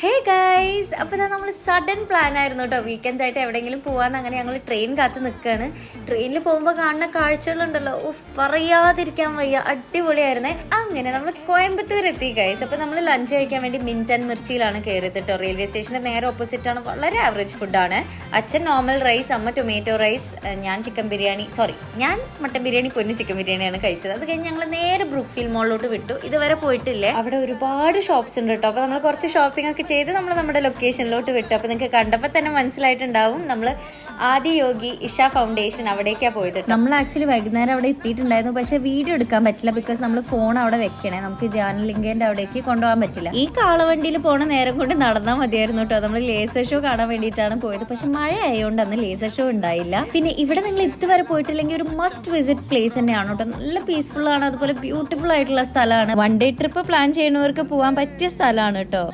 Hey guys, അപ്പോൾ നമ്മൾ sudden plan ആയിരുന്നു കേട്ടോ, വീക്കെൻഡ് ആയിട്ട് എവിടെയെങ്കിലും പോകാമെന്ന്. അങ്ങനെ ഞങ്ങൾ ട്രെയിൻ കാത്ത് നിൽക്കുകയാണ്. ട്രെയിനിൽ പോകുമ്പോൾ കാണുന്ന കാഴ്ചകളുണ്ടല്ലോ, പറയാതിരിക്കാൻ വയ്യ, അടിപൊളിയായിരുന്നേ. അങ്ങനെ നമ്മൾ കോയമ്പത്തൂർ എത്തി ഗൈസ്. അപ്പോൾ നമ്മൾ ലഞ്ച് കഴിക്കാൻ വേണ്ടി മിൻറ്റ് ആൻഡ് മിർച്ചിയിലാണ് കയറിയത് കേട്ടോ. റെയിൽവേ സ്റ്റേഷൻ്റെ നേരെ ഓപ്പോസിറ്റാണ്. വളരെ ആവറേജ് ഫുഡാണ്. അച്ഛൻ നോർമൽ റൈസ്, അമ്മ ടൊമാറ്റോ റൈസ്, ഞാൻ ചിക്കൻ ബിരിയാണി, ഞാൻ മട്ടൻ ബിരിയാണി, പൊന്നു ചിക്കൻ ബിരിയാണിയാണ് കഴിച്ചത്. അത് കഴിഞ്ഞ് ഞങ്ങൾ നേരെ ബ്രൂക്ക്ഫീൽഡ് മോളിലോട്ട് വിട്ടു. ഇതുവരെ പോയിട്ടില്ലേ. അവിടെ ഒരുപാട് ഷോപ്സ് ഉണ്ട് കേട്ടോ. അപ്പോൾ നമ്മൾ കുറച്ച് ഷോപ്പിംഗ് ഒക്കെ ചെയ്ത് നമ്മൾ നമ്മുടെ ലൊക്കേഷനിലോട്ട് വിട്ടു. അപ്പോൾ നിങ്ങൾക്ക് കണ്ടപ്പോൾ തന്നെ മനസ്സിലായിട്ടുണ്ടാവും നമ്മൾ ആദി യോഗി ഇഷ ഫൗണ്ടേഷൻ അവിടേക്കാണ് പോയത്. നമ്മൾ ആക്ച്വലി വൈകുന്നേരം അവിടെ എത്തിയിട്ടുണ്ടായിരുന്നു, പക്ഷേ വീഡിയോ എടുക്കാൻ പറ്റില്ല. ബിക്കോസ് നമ്മൾ ഫോൺ അവിടെ വെക്കണേ, നമുക്ക് ധ്യാനലിംഗേൻ്റെ അവിടേക്ക് കൊണ്ടുപോകാൻ പറ്റില്ല. ഈ കാളവണ്ടിയിൽ പോണ നേരം കൊണ്ട് നടന്നാൽ മതിയായിരുന്നു കേട്ടോ. നമ്മൾ ലേസർ ഷോ കാണാൻ വേണ്ടിയിട്ടാണ് പോയത്, പക്ഷെ മഴ ആയതുകൊണ്ട് അന്ന് ലേസർ ഷോ ഉണ്ടായില്ല. പിന്നെ ഇവിടെ നിങ്ങൾ ഇതുവരെ പോയിട്ടില്ലെങ്കിൽ ഒരു മസ്റ്റ് വിസിറ്റ് പ്ലേസ് തന്നെയാണ് കേട്ടോ. നല്ല പീസ്ഫുൾ ആണ്, അതുപോലെ ബ്യൂട്ടിഫുൾ ആയിട്ടുള്ള സ്ഥലമാണ്. വൺ ഡേ ട്രിപ്പ് പ്ലാൻ ചെയ്യുന്നവർക്ക് പോകാൻ പറ്റിയ സ്ഥലമാണ് കേട്ടോ.